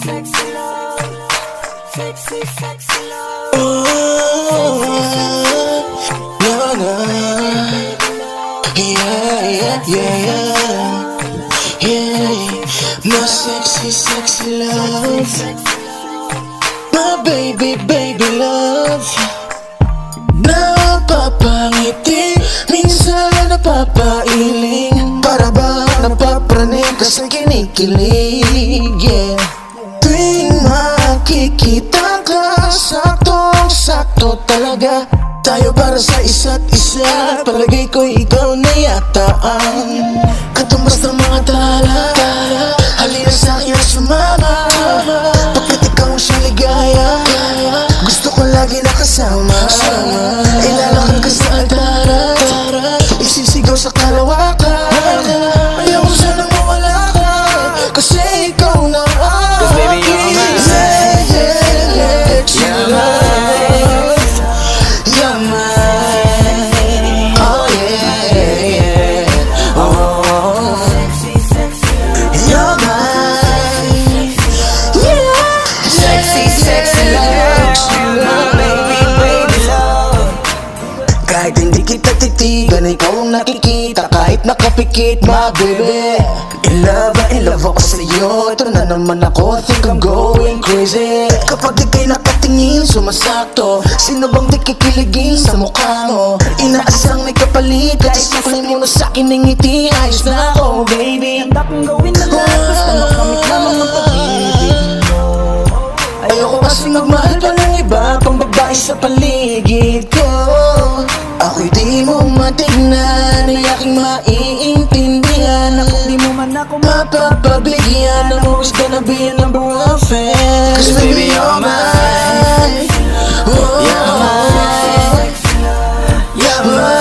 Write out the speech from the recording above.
sexy love. Sexy, sexy love. No, no. Yeah, yeah, yeah, yeah. My sexy, sexy love. My baby, baby love. Napapangiti, minsan napapailing. Para ba napapraning ka sa kinikilig, yeah. Tuwing makikita ka, saktong-sakto talaga tayo para sa isa't isa. Palagay ko ikaw na yata ang katumbas ng mga tala. Halina sa'kin at sumama, pagkat ikaw siyang ligaya. Gusto ko lagi nakasama, ilalakad ka sa altara, isisigaw sa kalawakan. Ayaw ko sanang mawala ka, kasi ikaw na ang Cause baby you're mine. You're mine. You're mine. Oh yeah. Oh, you're mine. Yeah. Sexy, sexy love. My baby, baby love. Kahit hindi kita titigan, ikaw ang nakikita. Kahit nakapikit, my baby. In love ako sa'yo. Ito na naman ako, think I'm going crazy. Kapag ika'y nakatingin, sumasakto. Sino bang di kikiligin sa mukha mo? Inaasang may kapalit, kahit saklay mo na sa'kin ng ngiti. Ayos na ako, baby. Handa kong gawin na lahat, basta makamit lamang ang pag-ibig mo. Ayoko kasi magmahal pa ng iba pang babae sa paligid ko. Ako'y di mo matignan, ay aking maiintindihan. Ako Di mo man ako mapapabigyan, I'm always gonna be your number one fan. Cause baby you're mine. Oh, You're mine. you're mine.